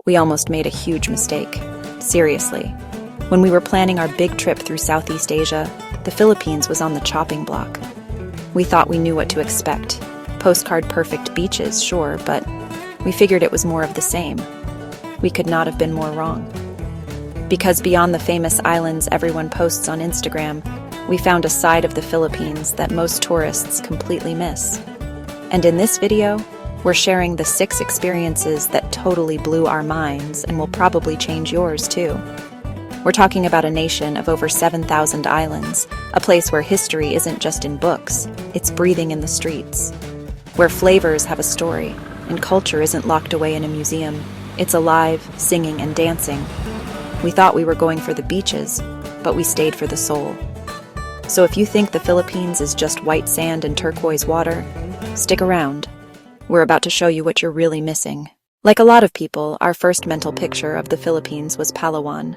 We almost made a huge mistake. Seriously. When we were planning our big trip through Southeast Asia, the Philippines was on the chopping block. We thought we knew what to expect. Postcard-perfect beaches, sure, but we figured it was more of the same. We could not have been more wrong. Because beyond the famous islands everyone posts on Instagram, we found a side of the Philippines that most tourists completely miss. And in this video, we're sharing the 6 experiences that totally blew our minds and will probably change yours too. We're talking about a nation of over 7,000 islands, a place where history isn't just in books, it's breathing in the streets. Where flavors have a story, and culture isn't locked away in a museum, it's alive, singing, and dancing. We thought we were going for the beaches, but we stayed for the soul. So if you think the Philippines is just white sand and turquoise water, stick around. We're about to show you what you're really missing. Like a lot of people, our first mental picture of the Philippines was Palawan.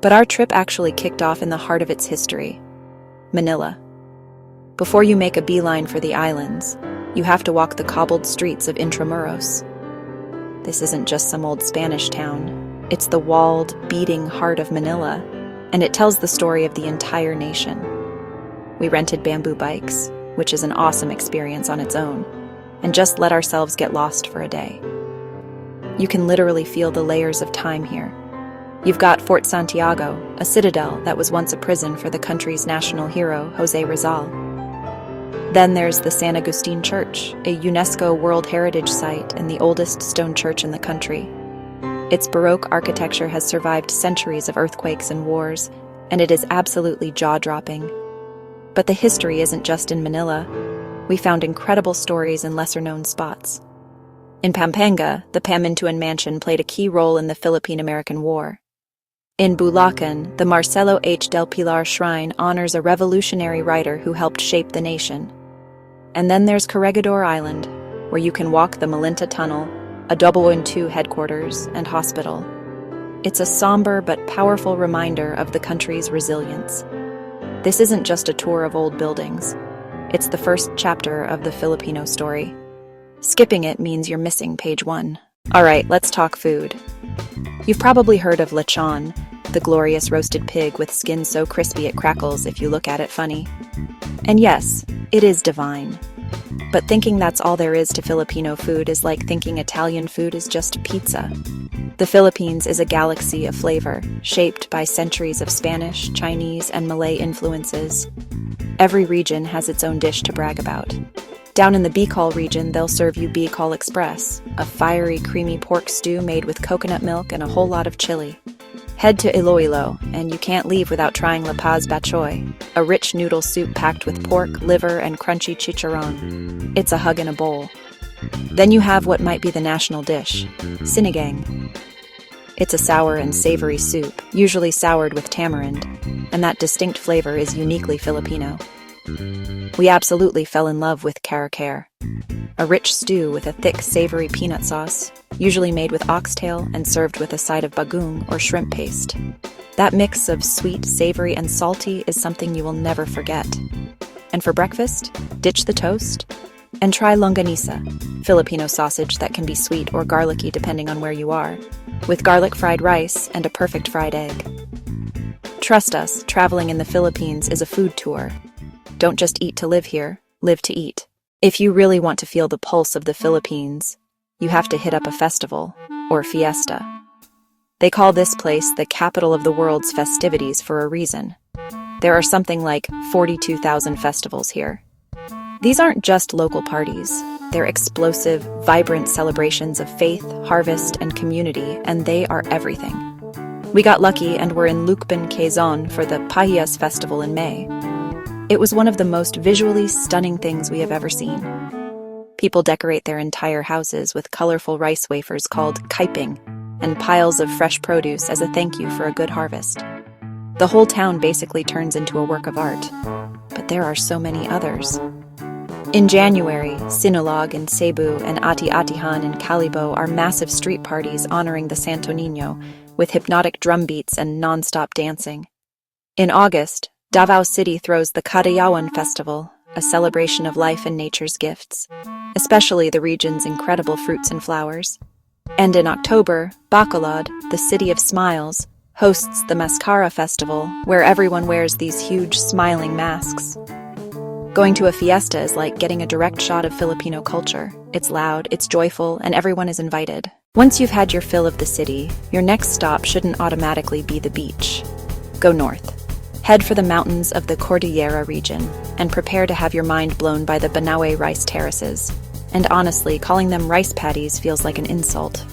But our trip actually kicked off in the heart of its history, Manila. Before you make a beeline for the islands, you have to walk the cobbled streets of Intramuros. This isn't just some old Spanish town. It's the walled, beating heart of Manila, and it tells the story of the entire nation. We rented bamboo bikes, which is an awesome experience on its own, and just let ourselves get lost for a day. You can literally feel the layers of time here. You've got Fort Santiago, a citadel that was once a prison for the country's national hero, José Rizal. Then there's the San Agustin Church, a UNESCO World Heritage Site and the oldest stone church in the country. Its Baroque architecture has survived centuries of earthquakes and wars, and it is absolutely jaw-dropping. But the history isn't just in Manila. We found incredible stories in lesser-known spots. In Pampanga, the Pamintuan Mansion played a key role in the Philippine-American War. In Bulacan, the Marcelo H. del Pilar Shrine honors a revolutionary writer who helped shape the nation. And then there's Corregidor Island, where you can walk the Malinta Tunnel, a II headquarters and hospital. It's a somber but powerful reminder of the country's resilience. This isn't just a tour of old buildings. It's the first chapter of the Filipino story. Skipping it means you're missing page 1. Alright, let's talk food. You've probably heard of lechon, the glorious roasted pig with skin so crispy it crackles if you look at it funny. And yes, it is divine. But thinking that's all there is to Filipino food is like thinking Italian food is just pizza. The Philippines is a galaxy of flavor, shaped by centuries of Spanish, Chinese, and Malay influences. Every region has its own dish to brag about. Down in the Bicol region, they'll serve you Bicol Express, a fiery, creamy pork stew made with coconut milk and a whole lot of chili. Head to Iloilo, and you can't leave without trying La Paz Bachoy, a rich noodle soup packed with pork, liver, and crunchy chicharron. It's a hug in a bowl. Then you have what might be the national dish, sinigang. It's a sour and savory soup, usually soured with tamarind, and that distinct flavor is uniquely Filipino. We absolutely fell in love with kare-kare, a rich stew with a thick, savory peanut sauce, usually made with oxtail and served with a side of bagoong or shrimp paste. That mix of sweet, savory, and salty is something you will never forget. And for breakfast, ditch the toast and try longanisa, Filipino sausage that can be sweet or garlicky depending on where you are, with garlic fried rice and a perfect fried egg. Trust us, traveling in the Philippines is a food tour. Don't just eat to live here, live to eat. If you really want to feel the pulse of the Philippines, you have to hit up a festival, or fiesta. They call this place the capital of the world's festivities for a reason. There are something like 42,000 festivals here. These aren't just local parties. They're explosive, vibrant celebrations of faith, harvest, and community, and they are everything. We got lucky and were in Lucban, Quezon for the Pahiyas Festival in May. It was one of the most visually stunning things we have ever seen. People decorate their entire houses with colorful rice wafers called kaiping and piles of fresh produce as a thank you for a good harvest. The whole town basically turns into a work of art. But there are so many others. In January, Sinulog in Cebu and Ati-Atihan in Calibo are massive street parties honoring the Santo Niño, with hypnotic drum beats and non-stop dancing. In August, Davao City throws the Kadayawan Festival, a celebration of life and nature's gifts, especially the region's incredible fruits and flowers. And in October, Bacolod, the city of smiles, hosts the Mascara Festival, where everyone wears these huge smiling masks. Going to a fiesta is like getting a direct shot of Filipino culture. It's loud, it's joyful, and everyone is invited. Once you've had your fill of the city, your next stop shouldn't automatically be the beach. Go north. Head for the mountains of the Cordillera region, and prepare to have your mind blown by the Banawe rice terraces. And honestly, calling them rice paddies feels like an insult.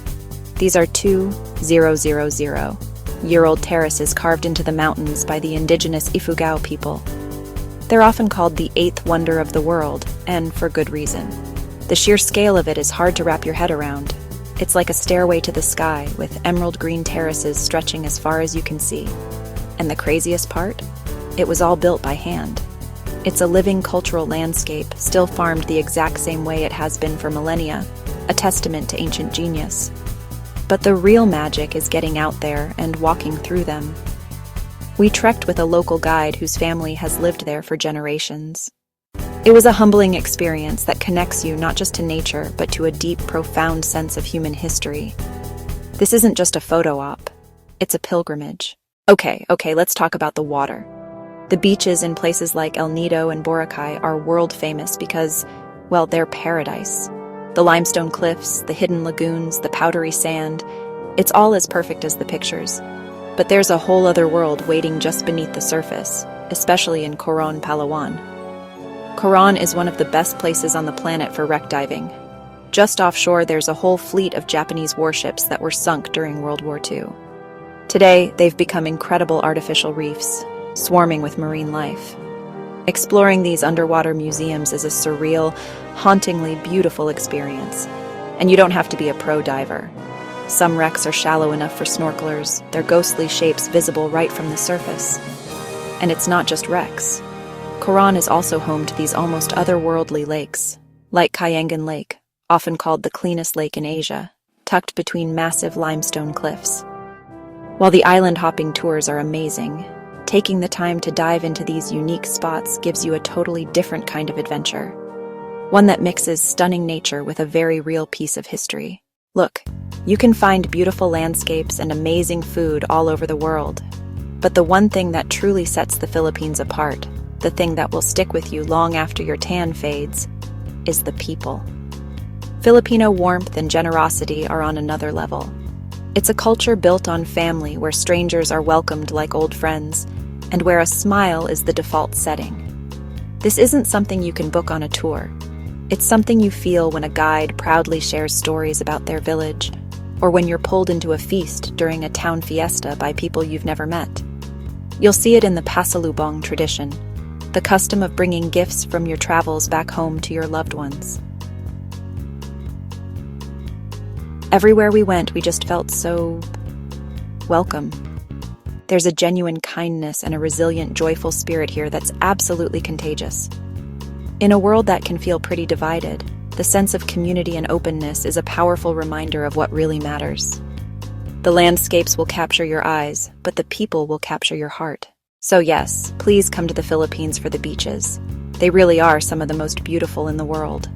These are 2,000-year-old terraces carved into the mountains by the indigenous Ifugao people. They're often called the eighth wonder of the world, and for good reason. The sheer scale of it is hard to wrap your head around. It's like a stairway to the sky, with emerald green terraces stretching as far as you can see. And the craziest part? It was all built by hand. It's a living cultural landscape, still farmed the exact same way it has been for millennia, a testament to ancient genius. But the real magic is getting out there and walking through them. We trekked with a local guide whose family has lived there for generations. It was a humbling experience that connects you not just to nature, but to a deep, profound sense of human history. This isn't just a photo op. It's a pilgrimage. Okay, let's talk about the water. The beaches in places like El Nido and Boracay are world famous because, well, they're paradise. The limestone cliffs, the hidden lagoons, the powdery sand, it's all as perfect as the pictures. But there's a whole other world waiting just beneath the surface, especially in Coron, Palawan. Coron is one of the best places on the planet for wreck diving. Just offshore, there's a whole fleet of Japanese warships that were sunk during World War II. Today, they've become incredible artificial reefs, swarming with marine life. Exploring these underwater museums is a surreal, hauntingly beautiful experience. And you don't have to be a pro diver. Some wrecks are shallow enough for snorkelers, their ghostly shapes visible right from the surface. And it's not just wrecks. Coron is also home to these almost otherworldly lakes, like Kayangan Lake, often called the cleanest lake in Asia, tucked between massive limestone cliffs. While the island-hopping tours are amazing, taking the time to dive into these unique spots gives you a totally different kind of adventure. One that mixes stunning nature with a very real piece of history. Look, you can find beautiful landscapes and amazing food all over the world. But the one thing that truly sets the Philippines apart, the thing that will stick with you long after your tan fades, is the people. Filipino warmth and generosity are on another level. It's a culture built on family where strangers are welcomed like old friends, and where a smile is the default setting. This isn't something you can book on a tour. It's something you feel when a guide proudly shares stories about their village, or when you're pulled into a feast during a town fiesta by people you've never met. You'll see it in the pasalubong tradition, the custom of bringing gifts from your travels back home to your loved ones. Everywhere we went, we just felt so welcome. There's a genuine kindness and a resilient, joyful spirit here that's absolutely contagious. In a world that can feel pretty divided, the sense of community and openness is a powerful reminder of what really matters. The landscapes will capture your eyes, but the people will capture your heart. So yes, please come to the Philippines for the beaches. They really are some of the most beautiful in the world.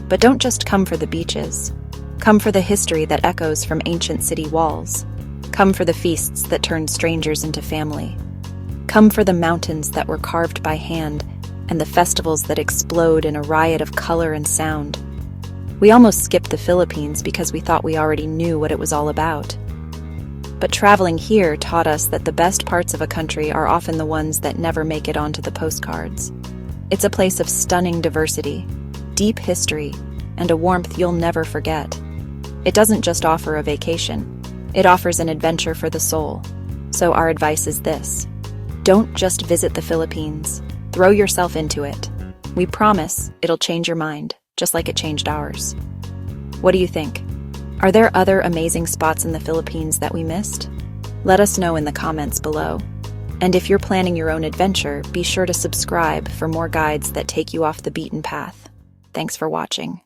But don't just come for the beaches. Come for the history that echoes from ancient city walls. Come for the feasts that turned strangers into family. Come for the mountains that were carved by hand and the festivals that explode in a riot of color and sound. We almost skipped the Philippines because we thought we already knew what it was all about. But traveling here taught us that the best parts of a country are often the ones that never make it onto the postcards. It's a place of stunning diversity, deep history, and a warmth you'll never forget. It doesn't just offer a vacation. It offers an adventure for the soul. So our advice is this: don't just visit the Philippines. Throw yourself into it. We promise it'll change your mind, just like it changed ours. What do you think? Are there other amazing spots in the Philippines that we missed? Let us know in the comments below. And if you're planning your own adventure, be sure to subscribe for more guides that take you off the beaten path. Thanks for watching.